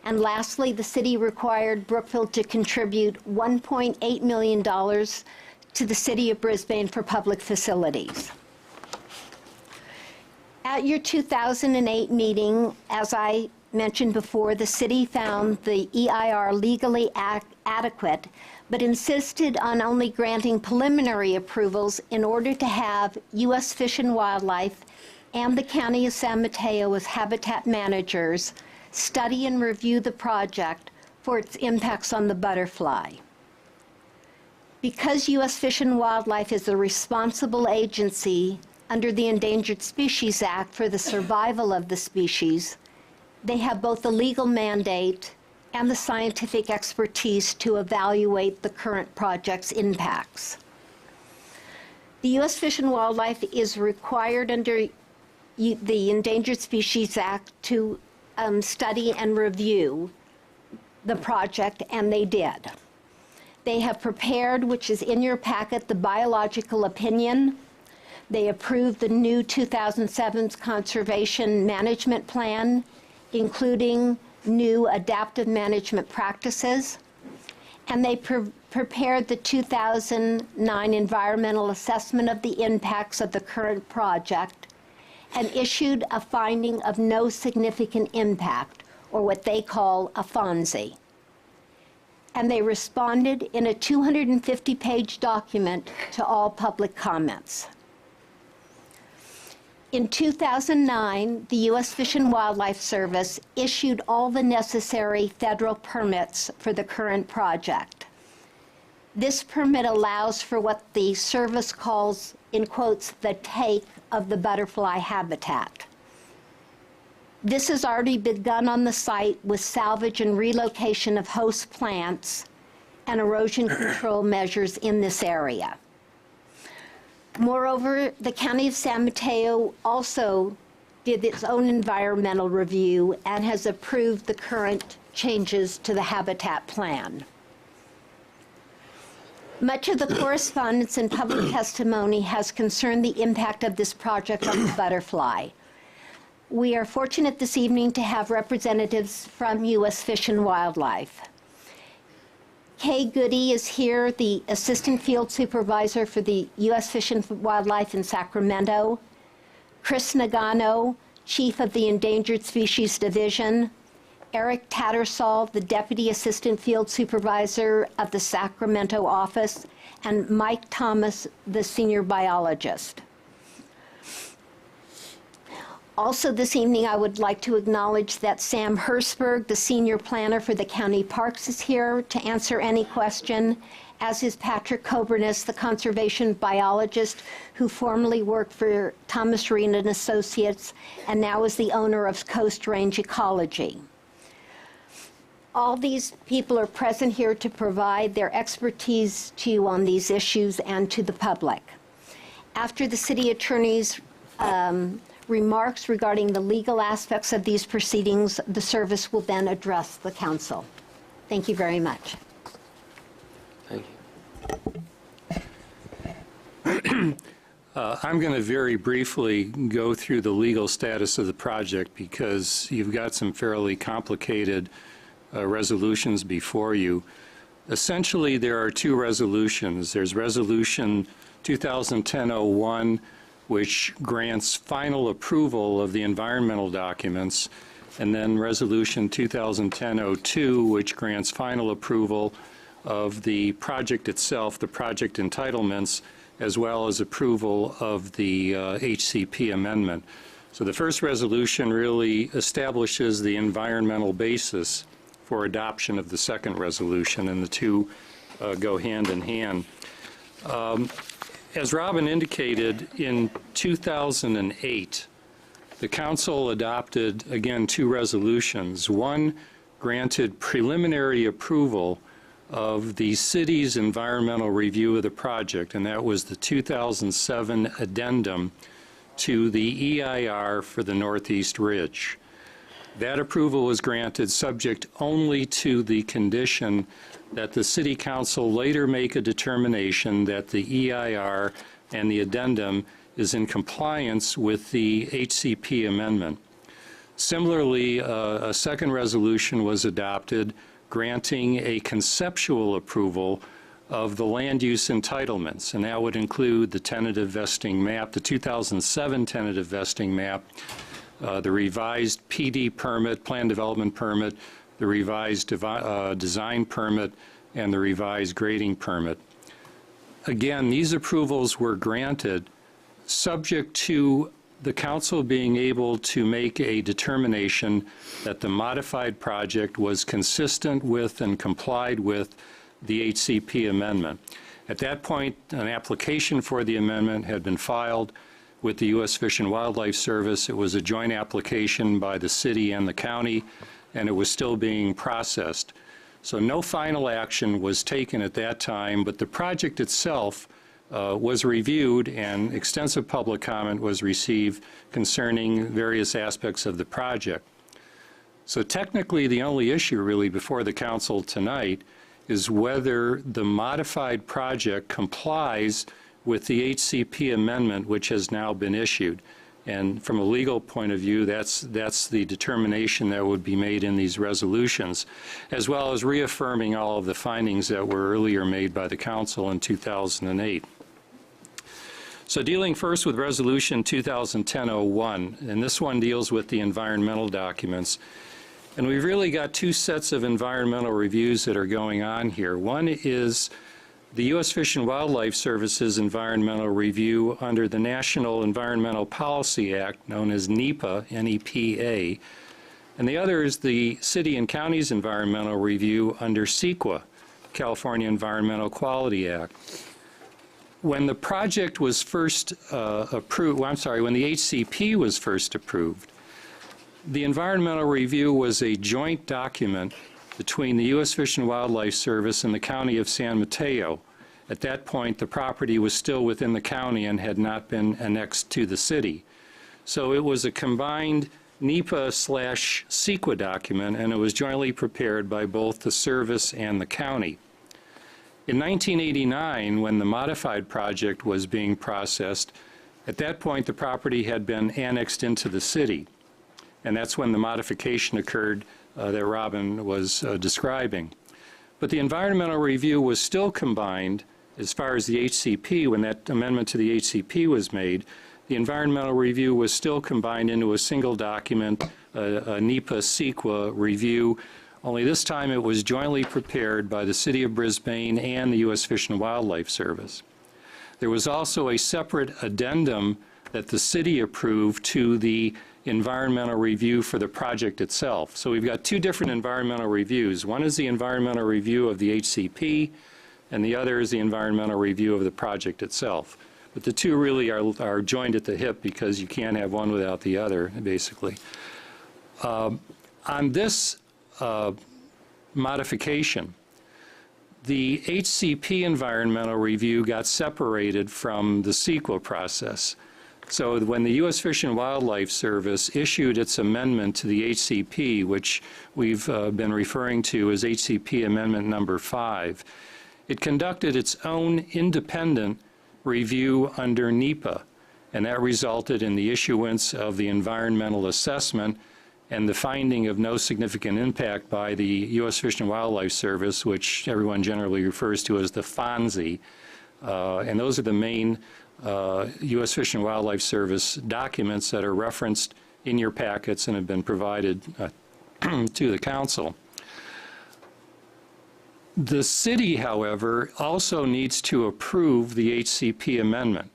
And lastly, the city required Brookfield to contribute $1.8 million to the City of Brisbane for public facilities. At your 2008 meeting, as I mentioned before, the city found the EIR legally adequate, but insisted on only granting preliminary approvals in order to have U.S. Fish and Wildlife and the County of San Mateo as habitat managers study and review the project for its impacts on the butterfly. Because U.S. Fish and Wildlife is a responsible agency under the Endangered Species Act for the survival of the species, they have both the legal mandate and the scientific expertise to evaluate the current project's impacts. The U.S. Fish and Wildlife is required under the Endangered Species Act to study and review the project, and they did. They have prepared, which is in your packet, the biological opinion. They approved the new 2007 Conservation Management Plan, including new adaptive management practices, and they prepared the 2009 environmental assessment of the impacts of the current project and issued a finding of no significant impact, or what they call a FONSI. And they responded in a 250-page document to all public comments. In 2009, the U.S. Fish and Wildlife Service issued all the necessary federal permits for the current project. This permit allows for what the service calls, in quotes, the take of the butterfly habitat. This has already begun on the site with salvage and relocation of host plants and erosion control measures in this area. Moreover, the County of San Mateo also did its own environmental review and has approved the current changes to the habitat plan. Much of the correspondence and public testimony has concerned the impact of this project on the butterfly. We are fortunate this evening to have representatives from U.S. Fish and Wildlife. Kay Goody is here, the Assistant Field Supervisor for the U.S. Fish and Wildlife in Sacramento. Chris Nagano, Chief of the Endangered Species Division. Eric Tattersall, the Deputy Assistant Field Supervisor of the Sacramento office. And Mike Thomas, the Senior Biologist. Also this evening, I would like to acknowledge that Sam Hersberg, the Senior Planner for the County Parks, is here to answer any question, as is Patrick Coburnis, the Conservation Biologist who formerly worked for Thomas Reed and Associates and now is the owner of Coast Range Ecology. All these people are present here to provide their expertise to you on these issues and to the public. After the City Attorney's remarks regarding the legal aspects of these proceedings, the service will then address the council. Thank you very much. Thank you. I'm going to very briefly go through the legal status of the project because you've got some fairly complicated resolutions before you. Essentially, there are two resolutions. There's Resolution 2010-01, which grants final approval of the environmental documents, and then Resolution 2010-02, which grants final approval of the project itself, the project entitlements, as well as approval of the HCP amendment. So the first resolution really establishes the environmental basis for adoption of the second resolution, and the two go hand in hand. As Robin indicated, in 2008, the Council adopted, again, two resolutions. One granted preliminary approval of the city's environmental review of the project, and that was the 2007 addendum to the EIR for the Northeast Ridge. That approval was granted subject only to the condition that the City Council later make a determination that the EIR and the addendum is in compliance with the HCP amendment. Similarly, a second resolution was adopted granting a conceptual approval of the land use entitlements, and that would include the tentative vesting map, the 2007 tentative vesting map, the revised PD permit, plan development permit, the revised design permit, and the revised grading permit. Again, these approvals were granted subject to the council being able to make a determination that the modified project was consistent with and complied with the HCP amendment. At that point, an application for the amendment had been filed with the U.S. Fish and Wildlife Service. It was a joint application by the city and the county, and it was still being processed. So no final action was taken at that time, but the project itself was reviewed and extensive public comment was received concerning various aspects of the project. So technically, the only issue really before the council tonight is whether the modified project complies with the HCP amendment which has now been issued. And from a legal point of view, that's the determination that would be made in these resolutions, as well as reaffirming all of the findings that were earlier made by the council in 2008. So dealing first with Resolution 2010-01, and this one deals with the environmental documents. And we've really got two sets of environmental reviews that are going on here. One is the U.S. Fish and Wildlife Service's environmental review under the National Environmental Policy Act, known as NEPA, N-E-P-A. And the other is the City and County's environmental review under CEQA, California Environmental Quality Act. When the project was first approved, when the HCP was first approved, the environmental review was a joint document between the U.S. Fish and Wildlife Service and the County of San Mateo. At that point, the property was still within the county and had not been annexed to the city. So it was a combined NEPA/CEQA document, and it was jointly prepared by both the service and the county. In 1989, when the modified project was being processed, at that point the property had been annexed into the city. And that's when the modification occurred that Robin was describing. But the environmental review was still combined as far as the HCP. When that amendment to the HCP was made, the environmental review was still combined into a single document, a NEPA/CEQA review, only this time it was jointly prepared by the City of Brisbane and the U.S. Fish and Wildlife Service. There was also a separate addendum that the city approved to the environmental review for the project itself. So we've got two different environmental reviews. One is the environmental review of the HCP, and the other is the environmental review of the project itself. But the two really are joined at the hip because you can't have one without the other, basically. On this modification, the HCP environmental review got separated from the CEQA process. So when the U.S. Fish and Wildlife Service issued its amendment to the HCP, which we've been referring to as HCP Amendment Number 5, it conducted its own independent review under NEPA, and that resulted in the issuance of the environmental assessment and the finding of no significant impact by the U.S. Fish and Wildlife Service, which everyone generally refers to as the FONSI. And those are the main U.S. Fish and Wildlife Service documents that are referenced in your packets and have been provided to the council. The city, however, also needs to approve the HCP amendment.